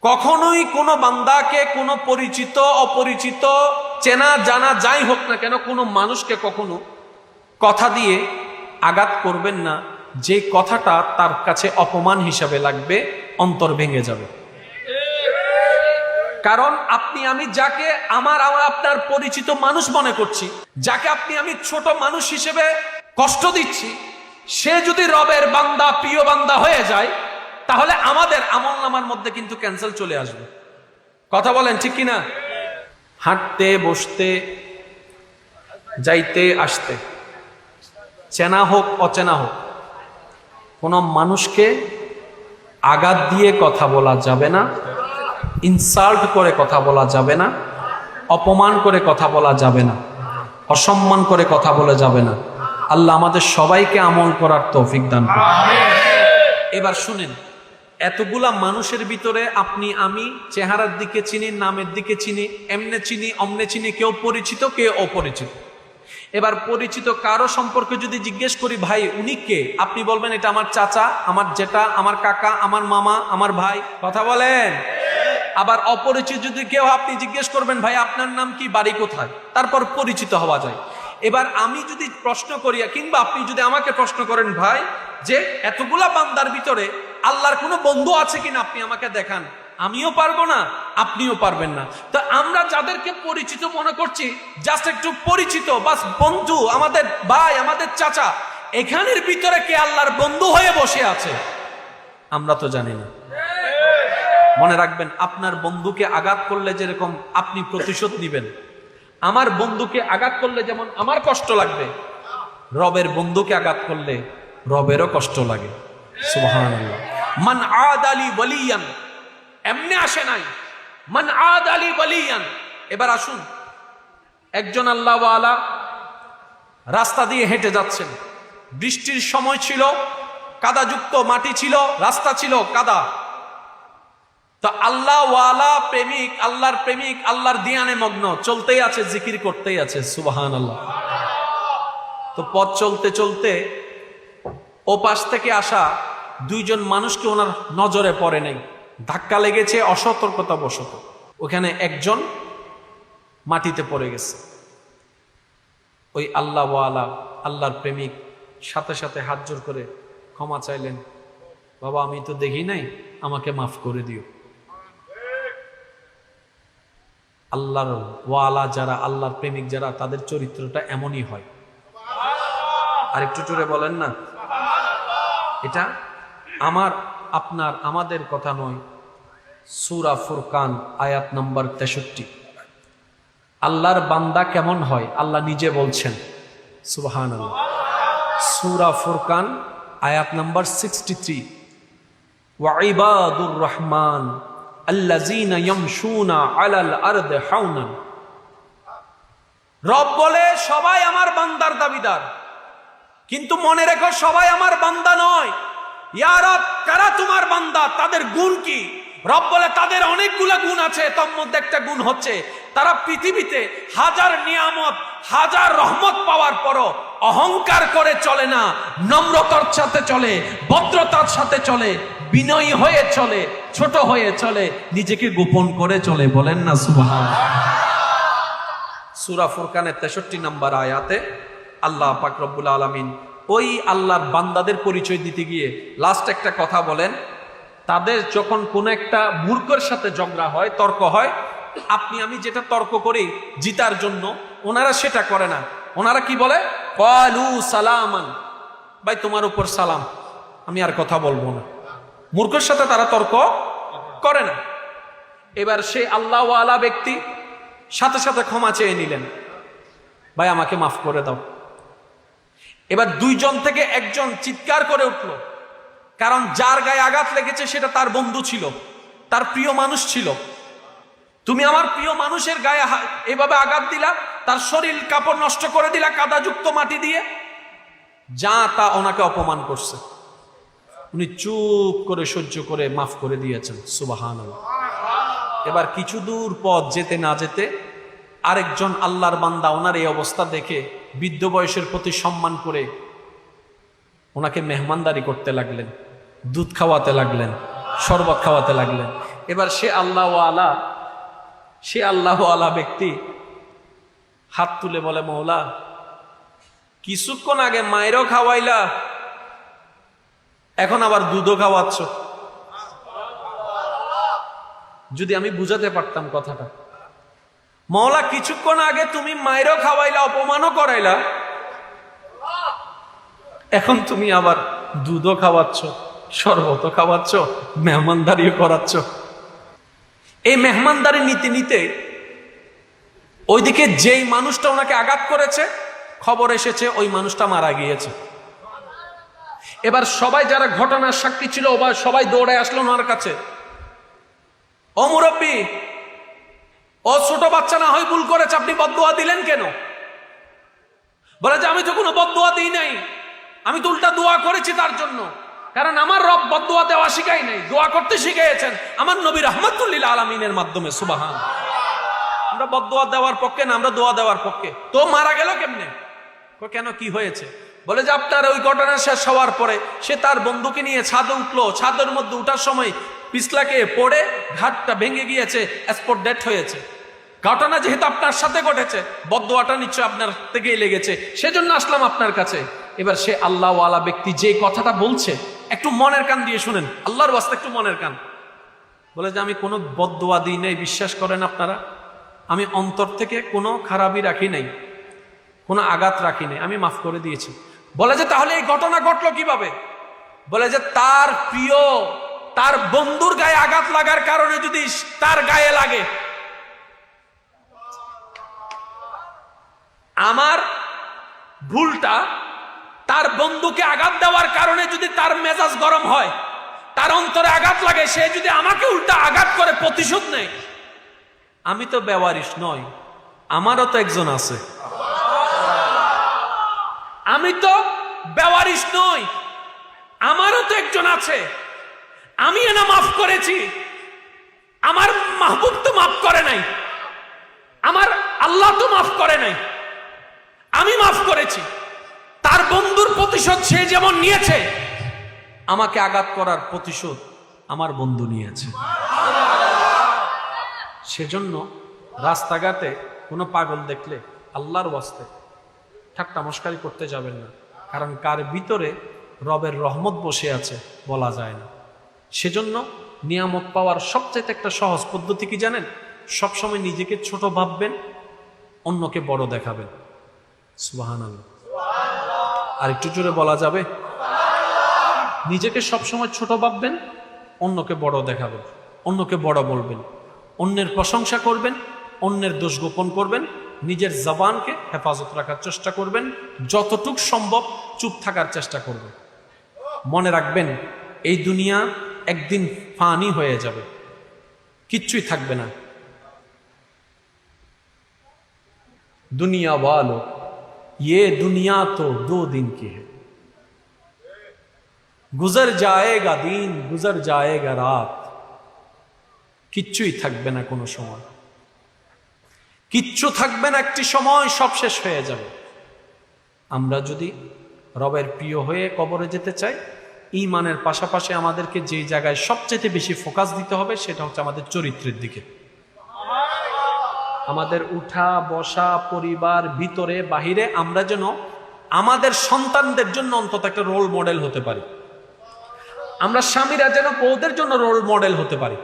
কখনোই কোনো বান্দাকে, কোনো পরিচিত অপরিচিত, চেনা জানা যাই হোক না কেন, কোনো মানুষকে কখনো কথা দিয়ে আঘাত করবেন না যে কথাটা তার কাছে অপমান হিসাবে লাগবে, অন্তর ভেঙে যাবে। কারণ আপনি আমি যাকে আমার আপনার পরিচিত মানুষ মনে করছি, যাকে আপনি আমি ছোট মানুষ হিসেবে কষ্ট দিচ্ছি, সে যদি রবের বান্দা, প্রিয় বান্দা হয়ে যায়, তাহলে আমাদের আমলনামার মধ্যে কিন্তু ক্যান্সেল চলে আসবে। কথা বলেন ঠিক কিনা? হাঁটতে বসতে, যাইতে আসতে, চেনা হোক অচেনা হোক, কোনো মানুষকে আঘাত দিয়ে কথা বলা যাবে না, ইনসাল্ট করে কথা বলা যাবে না, অপমান করে কথা বলা যাবে না, অসম্মান করে কথা বলা যাবে না। আল্লাহ আমাদের সবাইকে আমল করার তৌফিক দান করুন। এবার শুনেন, এতগুলা মানুষের ভিতরে আপনি আমি চেহারার দিকে চিনি, নামের দিকে চিনি, এমনে চিনি অমনে চিনি, কেউ পরিচিত কেউ অপরিচিত। এবার পরিচিত কারো সম্পর্কে যদি জিজ্ঞেস করি, ভাই উনি কে, আপনি বলবেন এটা আমার চাচা, আমার জেঠা, আমার কাকা, আমার মামা, আমার ভাই। কথা বলেন। আবার অপরিচিত যদি কেউ আপনি জিজ্ঞেস করবেন, ভাই আপনার নাম কি, বাড়ি কোথায়, তারপর পরিচিত হওয়া যায়। এবার আমি যদি প্রশ্ন করি, কিংবা আপনি যদি আমাকে প্রশ্ন করেন, ভাই যে এতগুলা বান্দার ভিতরে আল্লাহর কোনো বন্ধু আছে কিনা আপনি আমাকে দেখান, আমিও পারবো না, আপনিও পারবেন না। তো আমরা যাদেরকে পরিচিত মনে করছি, জাস্ট একটু পরিচিত, বাস বন্ধু, আমাদের ভাই, আমাদের চাচা, এখানের ভিতরে কে আল্লাহর বন্ধু হয়ে বসে আছে আমরা তো জানি না। মনে রাখবেন, আপনার বন্ধুকে আঘাত করলে যেরকম আপনি প্রতিশোধ নিবেন, আমার বন্ধুকে আঘাত করলে যেমন আমার কষ্ট লাগবে, রবের বন্ধুকে আঘাত করলে রবেরও কষ্ট লাগে। সুবহানাল্লাহ। মান আদালি ওয়ালিয়ান, এমনি আসে নাই, মান আদালি ওয়ালিয়ান। এবার আসুন, একজন আল্লাহ ওয়ালা রাস্তা দিয়ে হেঁটে যাচ্ছেন, বৃষ্টির সময় ছিল, কাদাযুক্ত মাটি ছিল, রাস্তা ছিল কাদা। তো আল্লাহ ওয়ালা প্রেমিক, আল্লাহর প্রেমিক, আল্লাহর ধ্যানে মগ্ন, চলতেই আছে, জিকির করতেই আছে। সুবহানাল্লাহ। তো পথ চলতে চলতে ও পাশ থেকে আসা দুইজন মানুষকে ওনার নজরে পড়ে নাই, ধাক্কা লেগেছে অসতর্কতা বশত। ওখানে একজন মাটিতে পড়ে গেছে। ওই আল্লাহ ওয়ালা, আল্লাহর প্রেমিক সাথে সাথে হাত জোর করে ক্ষমা চাইলেন, বাবা আমি তো দেখি নাই, আমাকে মাফ করে দিও। আল্লাহর ওয়ালা যারা, আল্লাহর প্রেমিক যারা, তাদের চরিত্রটা এমনই হয়। আর একটু জোরে বলেন না। এটা আমার আপনার আমাদের কথা নয়, সূরা ফুরকান আয়াত নম্বর 63। আল্লাহর বান্দা কেমন হয় আল্লাহ নিজে বলছেন। সুবহানাল্লাহ। সূরা ফুরকান আয়াত নম্বর 63, ওয়া ইবাদুর রহমান আল্লাযীনা ইয়ামশুনা আলাল আরদি হাওনান। রব বলে সবাই আমার বান্দার দাবিদার, কিন্তু মনে রেখো সবাই আমার বান্দা নয়। ইয়া রব, কারা তোমার বান্দা, তাদের গুণ কি? রব বলে তাদের অনেকগুলা গুণ আছে, তার মধ্যে একটা গুণ হচ্ছে তারা পৃথিবীতে হাজার নিয়ামত, হাজার রহমত পাওয়ার পরও অহংকার করে চলে না, নম্রতার সাথে চলে, ভদ্রতার সাথে চলে, বিনয়ী হয়ে চলে, ছোট হয়ে চলে, নিজেকে গোপন করে চলে। বলেন না সুবহানাল্লাহ। সূরা ফুরকানের 63 নম্বর আয়াতে আল্লাহ পাক রব্বুল আলামিন ওই আল্লাহর বান্দাদের পরিচয় দিতে গিয়ে লাস্ট একটা কথা বলেন, তাদের যখন কোন একটা মূর্খের সাথে ঝগড়া হয়, তর্ক হয়, আপনি আমি যেটা তর্ক করি জিতার জন্য, ওনারা সেটা করে না। ওনারা কি বলে? ক্বালু সালামান, ভাই তোমার উপর সালাম, আমি আর কথা বলবো না। মূর্খের সাথে তারা তর্ক করে না। এবার সেই আল্লাহ ওয়ালা ব্যক্তি সাথে সাথে ক্ষমা চেয়ে নিলেন, ভাই আমাকে মাফ করে দাও। এবার দুইজন থেকে একজন চিৎকার করে উঠল, কারণ যার গায়ে আঘাত লেগেছে সেটা তার বন্ধু ছিল, তার প্রিয় মানুষ ছিল। তুমি আমার প্রিয় মানুষের গায়ে এভাবে আঘাত দিলা, তার শরীর কাপড় নষ্ট করে দিলা কাদাযুক্ত মাটি দিয়ে, যা তা ওনাকে অপমান করছে। উনি চুপ করে সহ্য করে মাফ করে দিয়েছেন। সুবহানাল্লাহ। এবার কিছু দূর পথ যেতে না যেতে আরেকজন আল্লাহর বান্দা ওনার এই অবস্থা দেখে বৃদ্ধ বয়সের প্রতি সম্মান করে ওনাকে মেহমানদারি করতে লাগলেন, দুধ খাওয়াতে লাগলেন, শরবত খাওয়াতে লাগলেন। এবার সে আল্লাহওয়ালা ব্যক্তি হাত তুলে বলে, মওলা কিছুক্ষণ আগে মায়েরও খাওয়াইলা, এখন আবার দুধও খাওয়াচ্ছ। যদি আমি বুঝাতে পারতাম কথাটা, মওলা কিছুক্ষণ আগে তুমি মায়েরও খাওয়াইলা, অপমানও করাইলা, এখন তুমি আবার দুধও খাওয়াচ্ছ, শরবতও খাওয়াচ্ছ, মেহমানদারিও করাচ্ছ। এই মেহমানদারি নিতে নিতে ওইদিকে যেই মানুষটা ওনাকে আঘাত করেছে, খবর এসেছে ওই মানুষটা মারা গিয়েছে। এবার সবাই যারা ঘটনার সাক্ষী ছিল সবাই দৌড়ে আসলো ওনার কাছে। ও মুরব্বী, ও ছোট বাচ্চা না হয় ভুল করেছে, আপনি বদদুয়া দিলেন কেন? বলে যে আমি তো কোনো বদদুয়া দিই নাই, আমি তো উল্টা দোয়া করেছি তার জন্য। কারণ আমার রব বদদুয়া দেওয়া শিখাই নাই, দোয়া করতে শিখিয়েছেন আমার নবী রাহমাতুল লিল আলামিনের মাধ্যমে। সুবহান। আমরা বদদুয়া দেওয়ার পক্ষে না, আমরা দোয়া দেওয়ার পক্ষে। তো মারা গেল কেমনে? কেন, কি হয়েছে? বলে যে আপনার ওই ঘটনা শেষ হওয়ার পরে সে তার বন্ধুকে নিয়ে ছাদে উঠলো, ছাদের মধ্যে উঠার সময় পিছলাকে পড়ে ঘাটটা ভেঙে গিয়েছে, স্পট ডেথ হয়েছে। ঘটনা যেহেতু আপনার সাথে ঘটেছে, বদদুয়াটা নিশ্চয় আপনার থেকেই লেগেছে, সেজন্য আসলাম আপনার কাছে। এবার সে আল্লাহওয়ালা ব্যক্তি যে কথাটা বলছে, একটু মনের কান দিয়ে শুনেন, আল্লাহর ওয়াস্তে একটু মনের কান। বলে যে আমি কোনো বদদুয়া দিই নাই, বিশ্বাস করেন আপনারা, আমি অন্তর থেকে কোনো খারাপই রাখি নাই, কোনো আঘাত রাখি নাই, আমি মাফ করে দিয়েছি। বলে যে তাহলে এই ঘটনা ঘটলো কিভাবে? বলে যে তার প্রিয়, তার বন্ধুর গায়ে আঘাত লাগার কারণে যদি তার গায়ে লাগে, আমার ভুলটা তার বন্ধুকে আঘাত দেওয়ার কারণে যদি তার মেজাজ গরম হয়, তার অন্তরে আঘাত লাগে, সে যদি আমাকে উল্টা আঘাত করে প্রতিশোধ নেয়, আমি তো বেওয়ারিশ নই, আমারও তো একজন আছে। আমি তো বেওয়ারিশ নই, আমারও তো একজন আছে। আমি না মাফ করেছি, আমার মাহবুব তো মাফ করে নাই, আমার আল্লাহ তো মাফ করে নাই, আমি মাফ করেছি। তার বন্ধুর প্রতিশোধ সে যেমন নিয়েছে, আমাকে আঘাত করার প্রতিশোধ আমার বন্ধু নিয়েছে। সেজন্য রাস্তাঘাটে কোনো পাগল দেখলে আল্লাহর ওয়াস্তে ঠাট্টা মশকারি করতে যাবেন না, কারণ কার ভিতরে রবের রহমত বসে আছে বলা যায় না। সেজন্য নিয়ামত পাওয়ার সবচেয়ে একটা সহজ পদ্ধতি কি জানেন? সবসময় নিজেকে ছোট ভাববেন, অন্যকে বড় দেখাবেন। সুবহানাল্লাহ। আর একটু জোরে বলা যাবে? নিজেকে সবসময় ছোট ভাববেন, অন্যকে বড় দেখাবেন, অন্যকে বড় বলবেন, অন্যের প্রশংসা করবেন, অন্যের দোষ গোপন করবেন, নিজের জবানকে হেফাজত রাখার চেষ্টা করবেন, যতটুক সম্ভব চুপ থাকার চেষ্টা করবেন। মনে রাখবেন এই দুনিয়া একদিন ফানি হয়ে যাবে, কিচ্ছুই থাকবে না। দুনিয়া वालों, ये दुनिया तो 2 दिन की है, गुजर जाएगा दिन, गुजर जाएगा रात। কিচ্ছুই থাকবে না, কোনো সময় কিচ্ছু থাকবে না, একটি সময় সব শেষ হয়ে যাবে। আমরা যদি রবের প্রিয় হয়ে কবরে যেতে চাই, ঈমানের পাশাপাশি আমাদেরকে যে জায়গায় সবচেয়ে বেশি ফোকাস দিতে হবে সেটা হচ্ছে আমাদের চরিত্রের দিকে। আমাদের উঠা বসা, পরিবার, ভিতরে বাহিরে আমরা যেন আমাদের সন্তানদের জন্য অন্তত একটা রোল মডেল হতে পারি। আমরা স্বামীরা যেন বউদের জন্য রোল মডেল হতে পারি।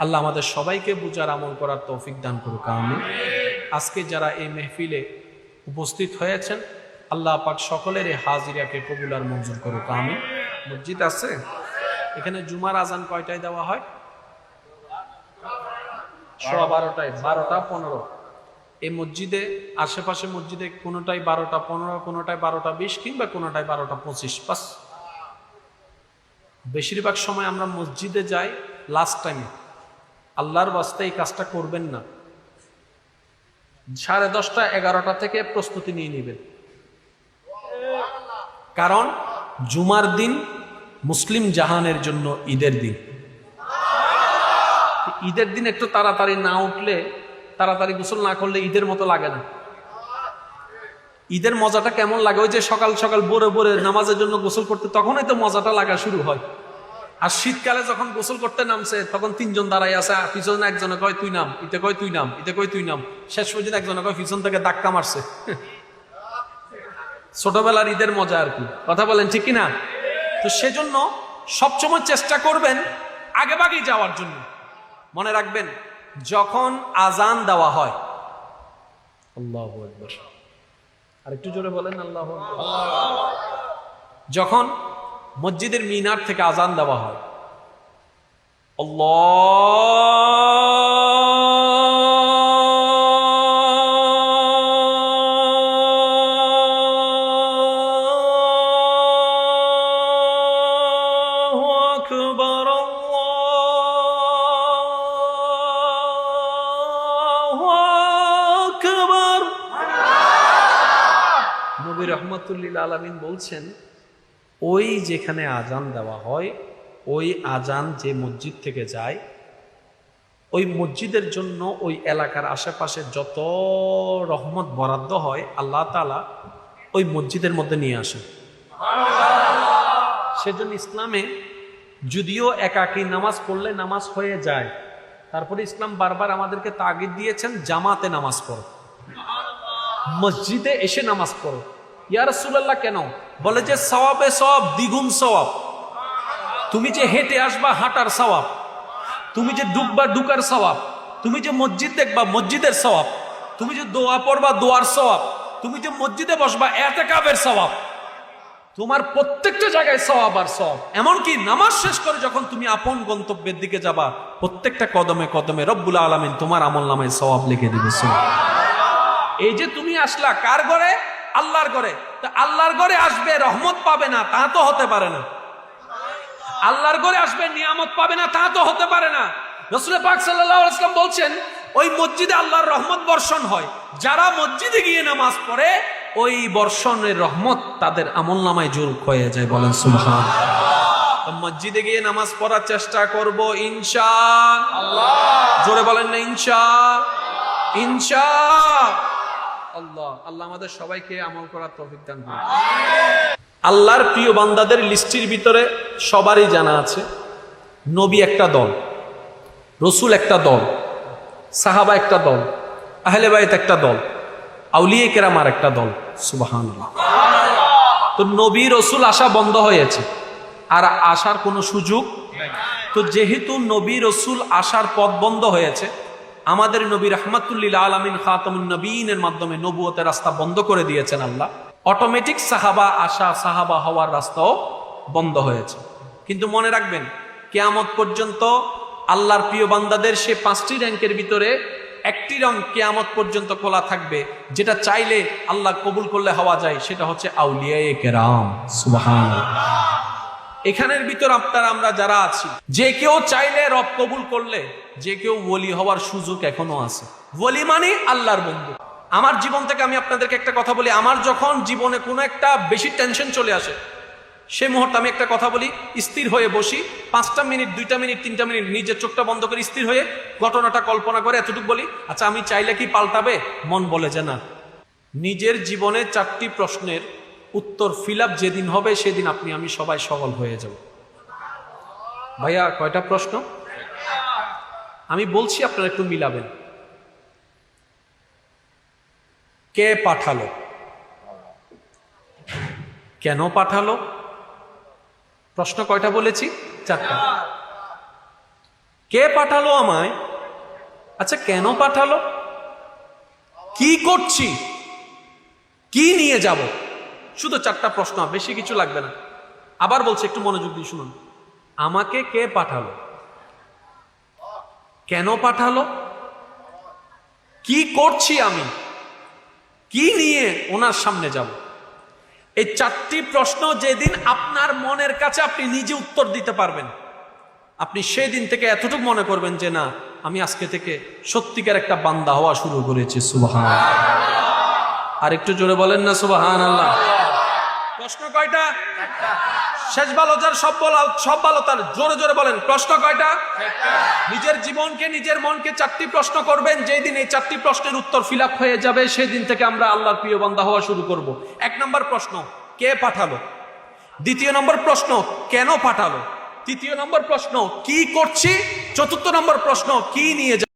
আল্লাহ আমাদের সবাইকে বুঝার, আমল করার তৌফিক দান করুক, আমিন। আজকে যারা এই মেহফিলে উপস্থিত হয়েছেন, আল্লাহ পাক সকলের এই হাজিরাকে কবুল আর মঞ্জুর করুক, আমিন। মসজিদ আছে এখানে? জুমার আজান কয়টায় দেওয়া হয়? 12:15, 12:15। এই মসজিদে, আশেপাশে মসজিদে কোনোটাই 12:15, কোনোটাই 12:20, কিংবা কোনোটাই 12:25। বাস, বেশিরভাগ সময় আমরা মসজিদে যাই লাস্ট টাইমে। আল্লাহর ওয়াস্তে এই কাজটা করবেন না। 10:30, 11টা থেকে প্রস্তুতি নিয়ে নেবেন, কারণ জুমার দিন মুসলিম জাহানের জন্য ঈদের দিন। ঈদের দিন একটু তাড়াতাড়ি না উঠলে, তাড়াতাড়ি গোসল না করলে ঈদের মতো লাগে না। ঈদের মজাটা কেমন লাগে? ওই যে সকাল সকাল ভোরে ভোরে নামাজের জন্য গোসল করতে, তখনই তো মজাটা লাগা শুরু হয়। আর শীতকালে যখন গোসল করতে নামছে তখন তিনজন দাঁড়াই আছে, পিছনে একজনে কয় তুই নাম, ইতে কয় তুই নাম, ইতে কয় তুই নাম, শেষ পর্যন্ত একজনে কয় পিছন থেকে ধাক্কা মারছে। ছোটবেলার ঈদের মজা আর কি, কথা বলেন ঠিক কিনা? তো সেজন্য সবসময় চেষ্টা করবেন আগে ভাগেই যাওয়ার জন্য। মনে রাখবেন যখন আজান দেওয়া হয়, আল্লাহু আকবার, আরেকটু জোরে বলেন আল্লাহু আকবার। যখন মসজিদের মিনার থেকে আজান দেওয়া হয়, আল্লাহু আকবার, আল্লাহু আকবার। নবী রাহমাতুল লিল আলামিন বলছেন, ওই যেখানে আজান দেওয়া হয়, ওই আজান যে মসজিদ থেকে যায়, ওই মসজিদের জন্য ওই এলাকার আশেপাশে যত রহমত বরাদ্দ হয় আল্লাহ তাআলা ওই মসজিদের মধ্যে নিয়ে আসেন। সেজন্য ইসলামে যদিও একাকী নামাজ পড়লে নামাজ হয়ে যায়, তারপরে ইসলাম বারবার আমাদেরকে তাগিদ দিয়েছেন জামাতে নামাজ পড়ো, মসজিদে এসে নামাজ পড়ো। ইয়া রাসূলুল্লাহ কেন? বলে যে সওয়াবে সওয়াব, দ্বিগুণ সওয়াব। তুমি যে হেঁটে আসবা হাঁটার সওয়াব, তুমি যে ডুববা ডুকার সওয়াব, তুমি যে মসজিদ দেখবা মসজিদের সওয়াব, তুমি যে দোয়া পড়বা দোয়ার সওয়াব, তুমি যে মসজিদে বসবা ইতিকাফের সওয়াব, তোমার প্রত্যেকটা জায়গায় সওয়াব আর সওয়াব। এমনকি নামাজ শেষ করে যখন তুমি আপন গন্তব্যের দিকে যাবা, প্রত্যেকটা কদমে কদমে রব্বুল আলামিন তোমার আমলনামায় সওয়াব লিখে দিবে। এই যে তুমি আসলা কার ঘরে? আল্লাহর ঘরে। তা আল্লাহর ঘরে আসবে রহমত পাবে না তা তো হতে পারে না, আল্লাহর ঘরে আসবে নিয়ামত পাবে না তা তো হতে পারে না। রাসূল পাক সাল্লাল্লাহু আলাইহি ওয়াসাল্লাম বলছেন, ওই মসজিদে আল্লাহর রহমত বর্ষণ হয়, যারা মসজিদে গিয়ে নামাজ পড়ে ওই বর্ষণের রহমত তাদের আমলনামায় যোগ হয়ে যায়। বলেন সুবহানাল্লাহ। মসজিদে গিয়ে নামাজ পড়ার চেষ্টা করব ইনশাআল্লাহ। জোরে বলেন না ইনশাআল্লাহ। আল্লাহ আমাদের সবাইকে আমল করার তৌফিক দান করুন। আল্লাহর প্রিয় বান্দাদের লিস্টির ভিতরে সবারই জানা আছে, নবী একটা দল, রসুল একটা দল, সাহাবা একটা দল, আহলে বাইত একটা দল, আউলিয়ে কেরাম আর একটা দল। সুবহানাল্লাহ। তো নবী রসুল আসা বন্ধ হয়েছে, আর আসার কোনো সুযোগ তো যেহেতু নবী রসুল আসার পথ বন্ধ হয়েছে, আমাদের নবী রাহমাতুল লিল আলামিন খাতামুন নবীনের মাধ্যমে নবুয়তের রাস্তা বন্ধ করে দিয়েছেন আল্লাহ। অটোমেটিক সাহাবা আসা, সাহাবা হওয়ার রাস্তাও বন্ধ হয়েছে। কিন্তু মনে রাখবেন কিয়ামত পর্যন্ত আল্লাহর প্রিয় বান্দাদের সে 5টি র্যাঙ্কের ভিতরে একটি রঙ কিয়ামত পর্যন্ত খোলা থাকবে, যেটা চাইলে আল্লাহ কবুল করলে হওয়া যায়, সেটা হচ্ছে আউলিয়ায়ে কেরাম। সুবহানাল্লাহ। এখানের ভিতর আপনারা আমরা যারা আছি, যে কেউ চাইলে রব কবুল করলে যে কেউ ওলি হওয়ার সুযোগ এখনো আছে। ওলি মানে আল্লাহর বন্ধু। আমার জীবন থেকে আমি আপনাদেরকে একটা কথা বলি, আমার যখন জীবনে কোনো একটা বেশি টেনশন চলে আসে, সে মুহূর্তে আমি একটা কথা বলি, স্থির হয়ে বসি 5টা মিনিট, 2টা মিনিট, 3টা মিনিট নিজের চোখটা বন্ধ করে স্থির হয়ে ঘটনাটা কল্পনা করে এতটুকু বলি, আচ্ছা আমি চাইলে কি পাল্টাবে? মন বলে যে না। নিজের জীবনে 4টি প্রশ্নের উত্তর ফিল আপ যেদিন হবে সেদিন আপনি আমি সবাই সফল হয়ে যাব। ভাইয়া কয়টা প্রশ্ন আমি বলছি, আপনারা একটু মিলাবেন। কে পাঠালো? কেন পাঠালো? প্রশ্ন কয়টা বলেছি? 4টা। কে পাঠালো আমায়? আচ্ছা কেন পাঠালো? কি করছি? কি নিয়ে যাব? শুধু 4টা প্রশ্ন, বেশি কিছু লাগবে না। আবার বলছি, একটু মনোযোগ দিয়ে শুনুন। আমাকে কে পাঠালো? কেন পাঠালো? কি করছি আমি? কি নিয়ে ওনার সামনে যাব? এই 4টি প্রশ্ন যেদিন আপনার মনের কাছে আপনি নিজে উত্তর দিতে পারবেন, আপনি সেই দিন থেকে এতটুকু মনে করবেন যে না, আমি আজকে থেকে সত্যিকার একটা বান্দা হওয়া শুরু করেছি। সুবহানাল্লাহ। আর একটু জোরে বলেন না সুবহানাল্লাহ। প্রশ্ন কয়টা? শেষ ভালো যার সব ভালো তার, জোরে জোরে বলেন প্রশ্ন কয়টা? নিজের জীবনকে নিজের মনকে 4টি প্রশ্ন করবেন, যেই দিন এই 4টি প্রশ্নের উত্তর ফিল আপ হয়ে যাবে সেই দিন থেকে আমরা আল্লাহর প্রিয় বান্দা হওয়া শুরু করব। 1 নম্বর প্রশ্ন, কে পাঠালো? 2য় নম্বর প্রশ্ন, কেন পাঠালো? তৃতীয় নম্বর প্রশ্ন কি করছি, চতুর্থ নম্বর প্রশ্ন কি নিয়ে